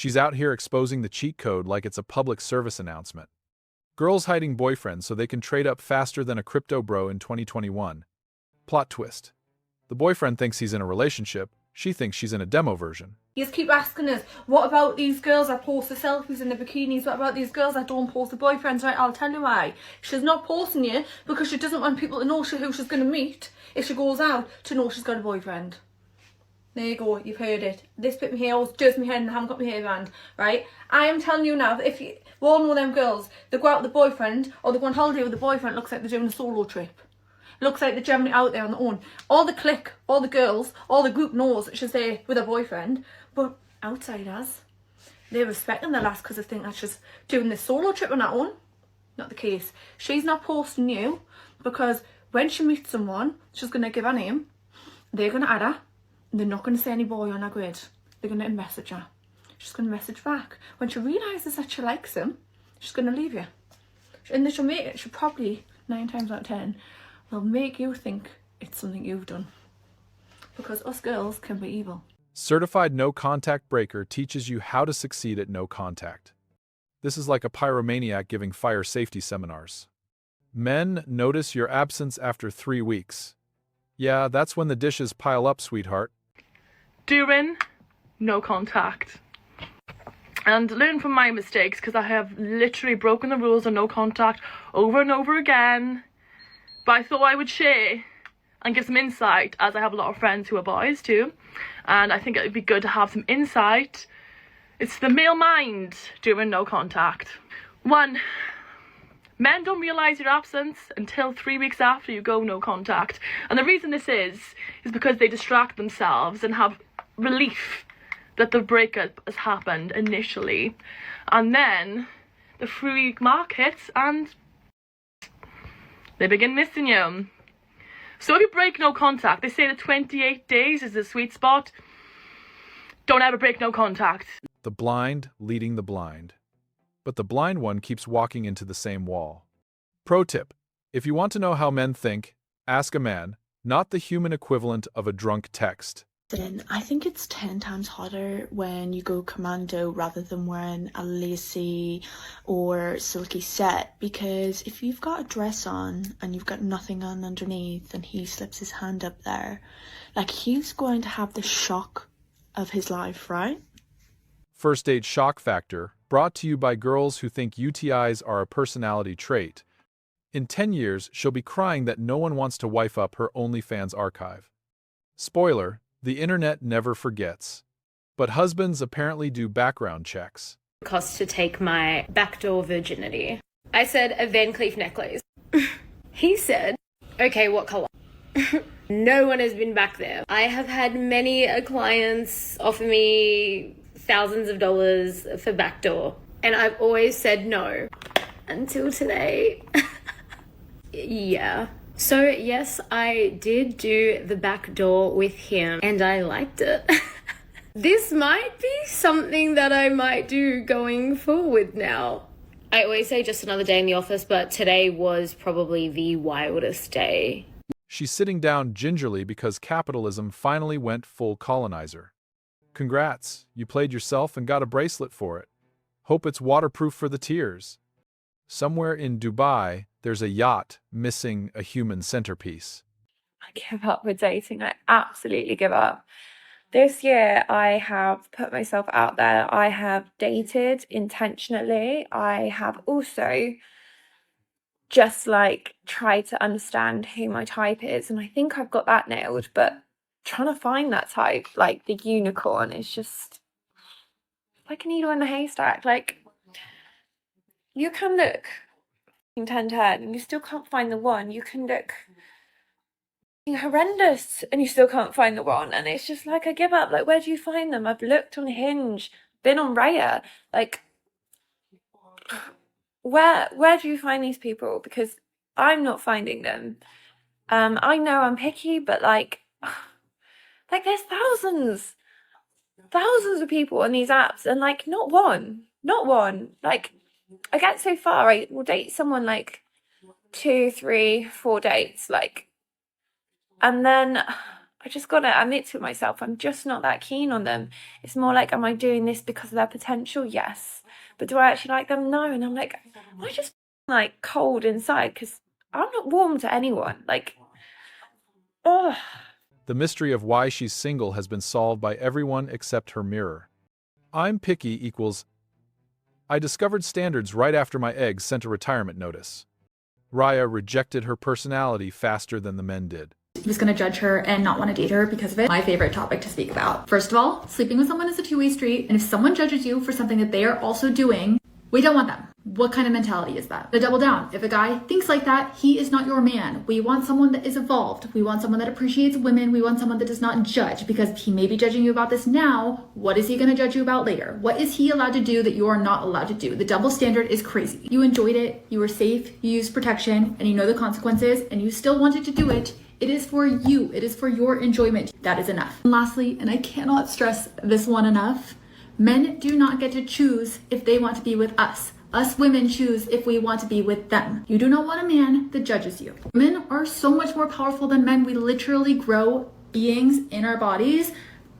She's out here exposing the cheat code like it's a public service announcement. Girls hiding boyfriends so they can trade up faster than a crypto bro in 2021. Plot twist. The boyfriend thinks he's in a relationship, she thinks she's in a demo version. You just keep asking us, what about these girls that post the selfies in the bikinis? What about these girls that don't post the boyfriends? Right, I'll tell you why. She's not posting you because she doesn't want people to know who she's going to meet if she goes out to know she's got a boyfriend. There you go, you've heard it. This bit my hair, I just my head and I haven't got my hair band, right? I am telling you now, that if you, we all know them girls, they go out with the boyfriend or they go on holiday with the boyfriend, looks like they're doing a solo trip. Looks like they're generally out there on their own. All the clique, all the girls, all the group knows that she's there with her boyfriend, but outsiders, they're respecting the lass because they think that she's doing this solo trip on her own. Not the case. She's not posting you because when she meets someone, she's going to give her name, they're going to add her, and they're not going to say any boy on her grid. They're going to message her. She's going to message back. When she realises that she likes him, she's going to leave you. And then she'll probably, 9 times out of 10, they'll make you think it's something you've done. Because us girls can be evil. Certified No Contact Breaker teaches you how to succeed at no contact. This is like a pyromaniac giving fire safety seminars. Men notice your absence after 3 weeks. Yeah, that's when the dishes pile up, sweetheart. Doing no contact. And learn from my mistakes, because I have literally broken the rules of no contact over and over again. But I thought I would share and give some insight, as I have a lot of friends who are boys too. And I think it would be good to have some insight. It's the male mind doing no contact. 1, men don't realise your absence until 3 weeks after you go no contact. And the reason this is because they distract themselves and have relief that the breakup has happened initially. And then the 3-week mark hits and they begin missing you. So if you break no contact, they say that 28 days is the sweet spot. Don't ever break no contact. The blind leading the blind. But the blind one keeps walking into the same wall. Pro tip: if you want to know how men think, ask a man, not the human equivalent of a drunk text. Then I think it's 10 times harder when you go commando rather than wearing a lacy or silky set, because if you've got a dress on and you've got nothing on underneath and he slips his hand up there, like, he's going to have the shock of his life, right? First aid shock factor, brought to you by girls who think UTIs are a personality trait. In 10 years, she'll be crying that no one wants to wife up her OnlyFans archive. Spoiler: the internet never forgets. But husbands apparently do background checks. Cost to take my backdoor virginity. I said a Van Cleef necklace. He said, okay, what color? No one has been back there. I have had many clients offer me thousands of dollars for backdoor, and I've always said no until today. Yeah. So yes, I did do the back door with him and I liked it. This might be something that I might do going forward now. I always say just another day in the office, but today was probably the wildest day. She's sitting down gingerly because capitalism finally went full colonizer. Congrats, you played yourself and got a bracelet for it. Hope it's waterproof for the tears. Somewhere in Dubai, there's a yacht missing a human centerpiece. I give up with dating. I absolutely give up. This year, I have put myself out there. I have dated intentionally. I have also just tried to understand who my type is. And I think I've got that nailed. But trying to find that type, like the unicorn, is just like a needle in a haystack. Like, you can look in 10/10 and you still can't find the one. You can look horrendous and you still can't find the one. And it's just like, I give up. Like, where do you find them? I've looked on Hinge, been on Raya. Like, where do you find these people? Because I'm not finding them. I know I'm picky, but like there's thousands of people on these apps, and like not one. Like, I get so far, I will date someone like 2, 3, 4 dates, like, and then I just gotta admit to myself, I'm just not that keen on them. It's more like, am I doing this because of their potential? Yes. But do I actually like them? No. And I'm like, am I just like cold inside? Because I'm not warm to anyone. Like, oh. The mystery of why she's single has been solved by everyone except her mirror. I'm picky equals I discovered standards right after my ex sent a retirement notice. Raya rejected her personality faster than the men did. He was going to judge her and not want to date her because of it. My favorite topic to speak about. First of all, sleeping with someone is a two-way street, and if someone judges you for something that they are also doing, we don't want them. What kind of mentality is that? To double down. If a guy thinks like that, he is not your man. We want someone that is evolved. We want someone that appreciates women. We want someone that does not judge, because he may be judging you about this now. What is he going to judge you about later? What is he allowed to do that you are not allowed to do? The double standard is crazy. You enjoyed it. You were safe. You used protection, and you know the consequences, and you still wanted to do it. It is for you. It is for your enjoyment. That is enough. And lastly, and I cannot stress this one enough, men do not get to choose if they want to be with us. Us women choose if we want to be with them. You do not want a man that judges you. Women are so much more powerful than men. We literally grow beings in our bodies.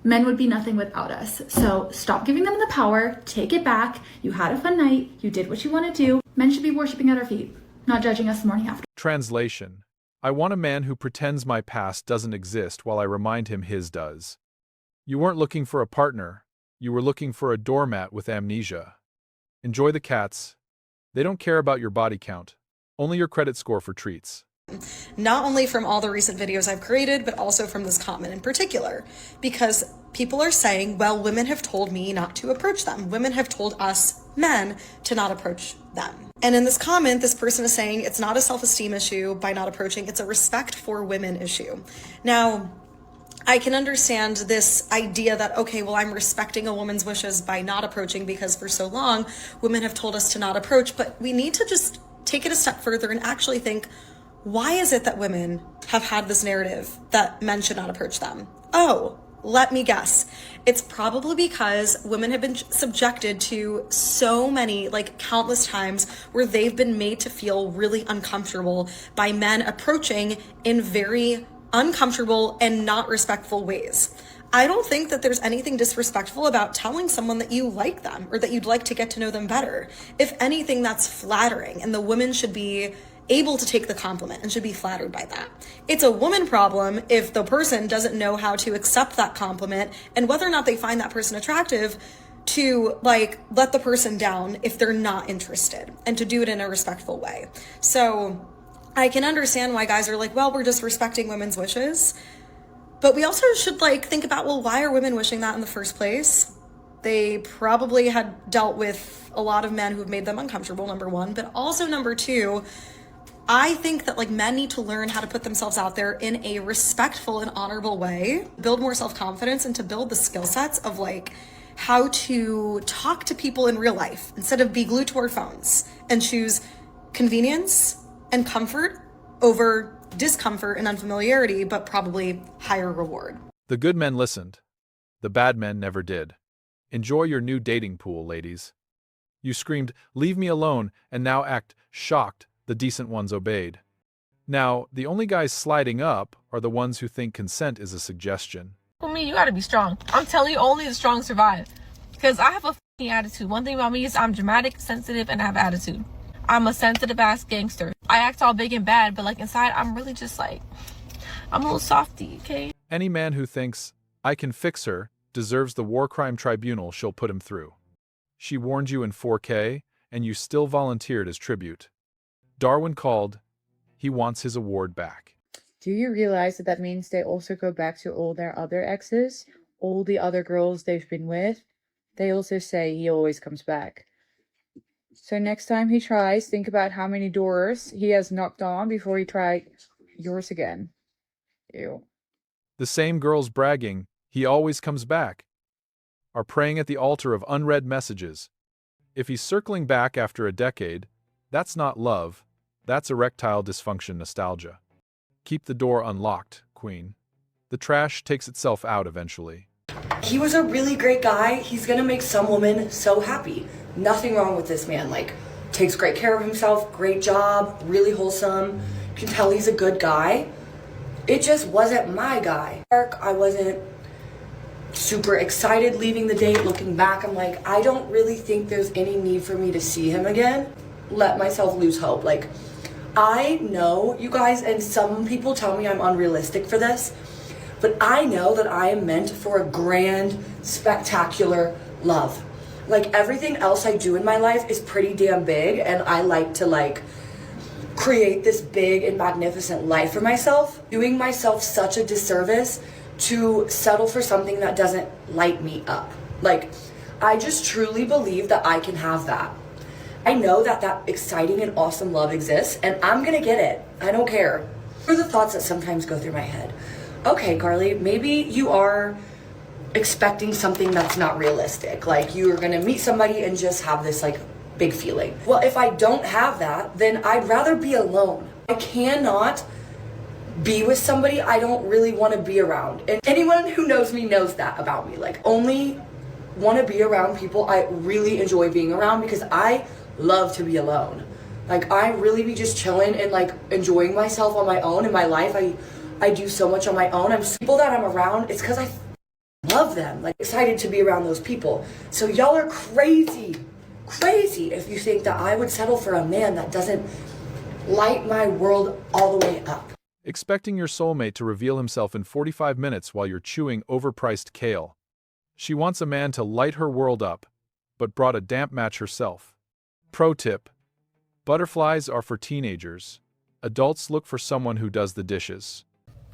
Men would be nothing without us. So stop giving them the power. Take it back. You had a fun night. You did what you want to do. Men should be worshiping at our feet, not judging us the morning after. Translation: I want a man who pretends my past doesn't exist while I remind him his does. You weren't looking for a partner. You were looking for a doormat with amnesia. Enjoy the cats. They don't care about your body count, only your credit score for treats. Not only from all the recent videos I've created, but also from this comment in particular, because people are saying, well, women have told me not to approach them. Women have told us men to not approach them. And in this comment, this person is saying it's not a self-esteem issue by not approaching, it's a respect for women issue. Now, I can understand this idea that, okay, well, I'm respecting a woman's wishes by not approaching because for so long, women have told us to not approach, but we need to just take it a step further and actually think, why is it that women have had this narrative that men should not approach them? Oh, let me guess. It's probably because women have been subjected to so many, like countless times, where they've been made to feel really uncomfortable by men approaching in very uncomfortable and not respectful ways. I don't think that there's anything disrespectful about telling someone that you like them or that you'd like to get to know them better. If anything, that's flattering, and the women should be able to take the compliment and should be flattered by that. It's a woman problem if the person doesn't know how to accept that compliment and whether or not they find that person attractive to like let the person down if they're not interested, and to do it in a respectful way. So I can understand why guys are like, well, we're just respecting women's wishes. But we also should like think about, well, why are women wishing that in the first place? They probably had dealt with a lot of men who have made them uncomfortable, number one, but also number two, I think that like men need to learn how to put themselves out there in a respectful and honorable way, build more self-confidence, and to build the skill sets of like how to talk to people in real life instead of be glued to our phones, and choose convenience and comfort over discomfort and unfamiliarity, but probably higher reward. The good men listened. The bad men never did. Enjoy your new dating pool, ladies. You screamed, "Leave me alone," and now act shocked the decent ones obeyed. Now, the only guys sliding up are the ones who think consent is a suggestion. For me, you gotta be strong. I'm telling you, only the strong survive. Because I have a f***ing attitude. One thing about me is I'm dramatic, sensitive, and I have attitude. I'm a sensitive ass gangster. I act all big and bad, but like inside, I'm really just like, I'm a little softy, okay? Any man who thinks, "I can fix her," deserves the war crime tribunal she'll put him through. She warned you in 4K, and you still volunteered as tribute. Darwin called. He wants his award back. Do you realize that that means they also go back to all their other exes? All the other girls they've been with? They also say he always comes back. So next time he tries, think about how many doors he has knocked on before he tried yours again. Ew. The same girls bragging, "He always comes back," are praying at the altar of unread messages. If he's circling back after a decade, that's not love. That's erectile dysfunction nostalgia. Keep the door unlocked, queen. The trash takes itself out eventually. He was a really great guy. He's gonna make some woman so happy. Nothing wrong with this man. Like, takes great care of himself, great job, really wholesome. You can tell he's a good guy. it just wasn't my guy. I wasn't super excited leaving the date. Looking back, I'm like, I don't really think there's any need for me to see him again. Let myself lose hope. Like, I know, you guys, and some people tell me I'm unrealistic for this, but I know that I am meant for a grand, spectacular love. Like, everything else I do in my life is pretty damn big, and I like to, like, create this big and magnificent life for myself, doing myself such a disservice to settle for something that doesn't light me up. Like, I just truly believe that I can have that. I know that that exciting and awesome love exists, and I'm gonna get it. I don't care. For the thoughts that sometimes go through my head. Okay, Carly, maybe you are expecting something that's not realistic. Like, you're gonna meet somebody and just have this, like, big feeling. Well, if I don't have that, then I'd rather be alone. I cannot be with somebody I don't really want to be around. And anyone who knows me knows that about me. Like, only want to be around people I really enjoy being around, because I love to be alone. Like, I really be just chilling and, like, enjoying myself on my own in my life. I do so much on my own. People that I'm around, it's because I love them. Like, excited to be around those people. So y'all are crazy if you think that I would settle for a man that doesn't light my world all the way up. Expecting your soulmate to reveal himself in 45 minutes while you're chewing overpriced kale. She wants a man to light her world up, but brought a damp match herself. Pro tip: butterflies are for teenagers. Adults look for someone who does the dishes.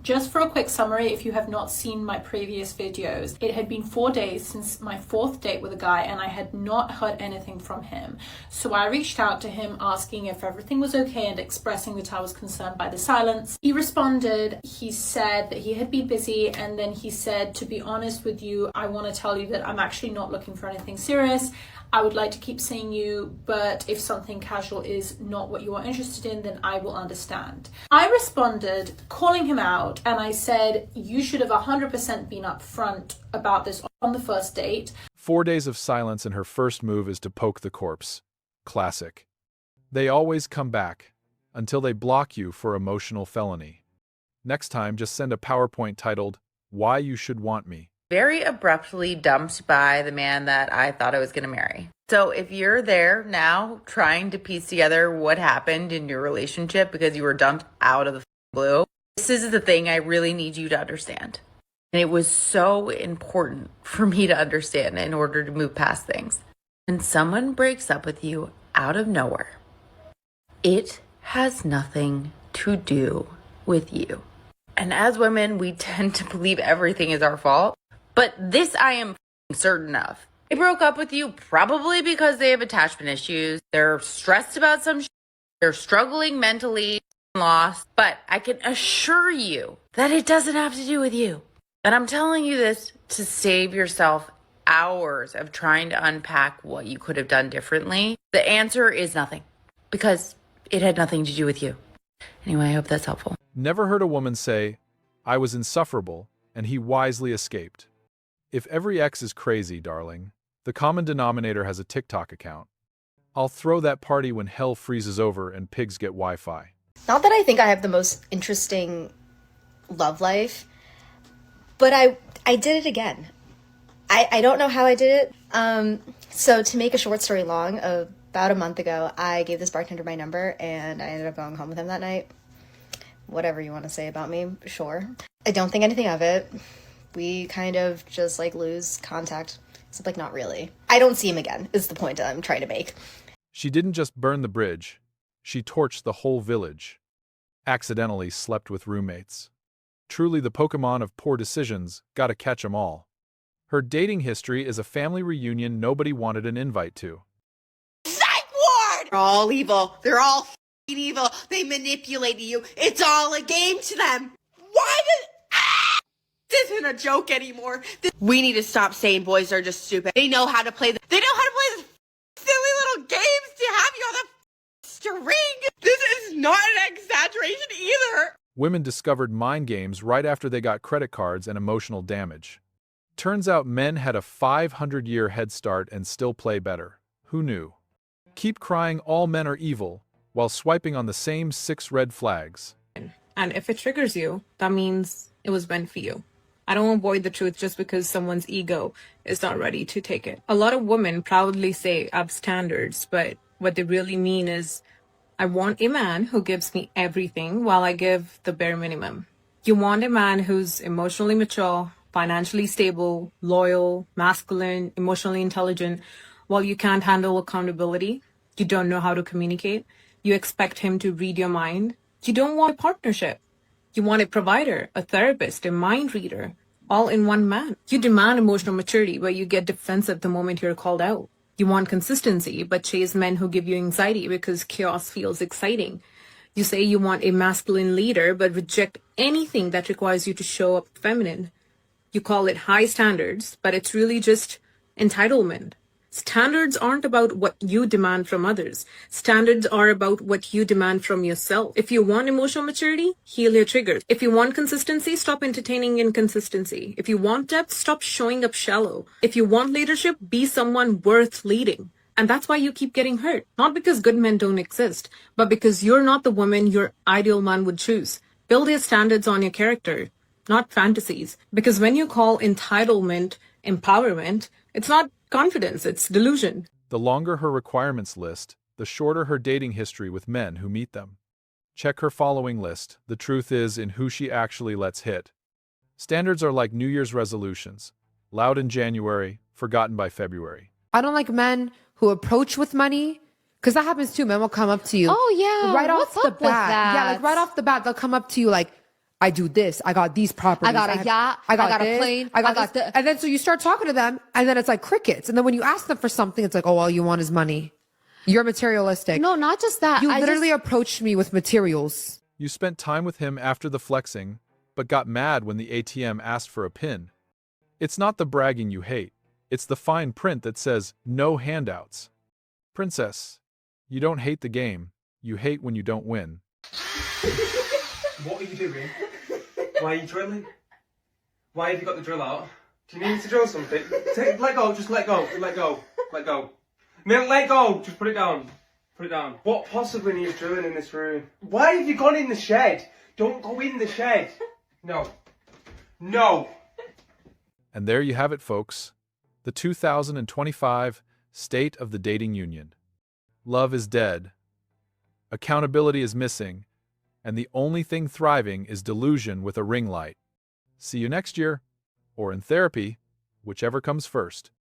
Just for a quick summary, if you have not seen my previous videos, it had been 4 days since my 4th date with a guy and I had not heard anything from him. So I reached out to him asking if everything was okay and expressing that I was concerned by the silence. He responded, he said that he had been busy, and then he said, to be honest with you, I want to tell you that I'm actually not looking for anything serious. I would like to keep seeing you, but if something casual is not what you are interested in, then I will understand. I responded, calling him out, and I said, you should have 100% been upfront about this on the first date. 4 days of silence and her first move is to poke the corpse. Classic. They always come back, until they block you for emotional felony. Next time, just send a PowerPoint titled, Why You Should Want Me. Very abruptly dumped by the man that I thought I was going to marry. So if you're there now trying to piece together what happened in your relationship because you were dumped out of the blue, this is the thing I really need you to understand. And it was so important for me to understand in order to move past things. When someone breaks up with you out of nowhere, it has nothing to do with you. And as women, we tend to believe everything is our fault. But this I am certain of. They broke up with you probably because they have attachment issues. They're stressed about some shit. They're struggling mentally, lost. But I can assure you that it doesn't have to do with you. And I'm telling you this to save yourself hours of trying to unpack what you could have done differently. The answer is nothing, because it had nothing to do with you. Anyway, I hope that's helpful. Never heard a woman say, I was insufferable, and he wisely escaped. If every ex is crazy, darling, the common denominator has a TikTok account. I'll throw that party when hell freezes over and pigs get Wi-Fi. Not that I think I have the most interesting love life, but I did it again. I don't know how I did it. So to make a short story long, about a month ago, I gave this bartender my number and I ended up going home with him that night. Whatever you want to say about me, sure. I don't think anything of it. We kind of just, like, lose contact. Except, like, not really. I don't see him again, is the point I'm trying to make. She didn't just burn the bridge. She torched the whole village. Accidentally slept with roommates. Truly the Pokemon of poor decisions, gotta catch 'em all. Her dating history is a family reunion nobody wanted an invite to. Psych ward! They're all evil. They're all f***ing evil. They manipulate you. It's all a game to them. Why did... This isn't a joke anymore. We need to stop saying boys are just stupid. They know how to play. They know how to play this silly little games to have you on the string. This is not an exaggeration either. Women discovered mind games right after they got credit cards and emotional damage. Turns out men had a 500-year head start and still play better. Who knew? Keep crying all men are evil while swiping on the same 6 red flags. And if it triggers you, that means it was meant for you. I don't avoid the truth just because someone's ego is not ready to take it. A lot of women proudly say I have standards, but what they really mean is I want a man who gives me everything while I give the bare minimum. You want a man who's emotionally mature, financially stable, loyal, masculine, emotionally intelligent, while you can't handle accountability. You don't know how to communicate. You expect him to read your mind. You don't want a partnership. You want a provider, a therapist, a mind reader, all in one man. You demand emotional maturity, but you get defensive the moment you're called out. You want consistency, but chase men who give you anxiety because chaos feels exciting. You say you want a masculine leader, but reject anything that requires you to show up feminine. You call it high standards, but it's really just entitlement. Standards aren't about what you demand from others. Standards are about what you demand from yourself. If you want emotional maturity, heal your triggers. If you want consistency, stop entertaining inconsistency. If you want depth, stop showing up shallow. If you want leadership, be someone worth leading. And that's why you keep getting hurt. Not because good men don't exist, but because you're not the woman your ideal man would choose. Build your standards on your character, not fantasies. Because when you call entitlement empowerment, it's not confidence, it's delusion. The longer her requirements list, the shorter her dating history with men who meet them. Check her following list. The truth is in who she actually lets hit. Standards are like New Year's resolutions. Loud in January, forgotten by February. I don't like men who approach with money, because that happens too. Men will come up to you. Oh, yeah. Right What's off the up with bat. that? Yeah, like right off the bat, they'll come up to you like, I do this. I got these properties. I got a yacht. I got a plane. I got this. And then so you start talking to them, and then it's like crickets. And then when you ask them for something, it's like, oh, all you want is money. You're materialistic. No, not just that. You literally approached me with materials. You spent time with him after the flexing, but got mad when the ATM asked for a PIN. It's not the bragging you hate. It's the fine print that says, no handouts. Princess, you don't hate the game. You hate when you don't win. What are you doing? Why are you drilling? Why have you got the drill out? Do you need me to drill something? Let go, just let go, let go, let go. No, let go, just put it down. Put it down. What possibly needs drilling in this room? Why have you gone in the shed? Don't go in the shed. No. No. And there you have it, folks. The 2025 State of the Dating Union. Love is dead. Accountability is missing. And the only thing thriving is delusion with a ring light. See you next year, or in therapy, whichever comes first.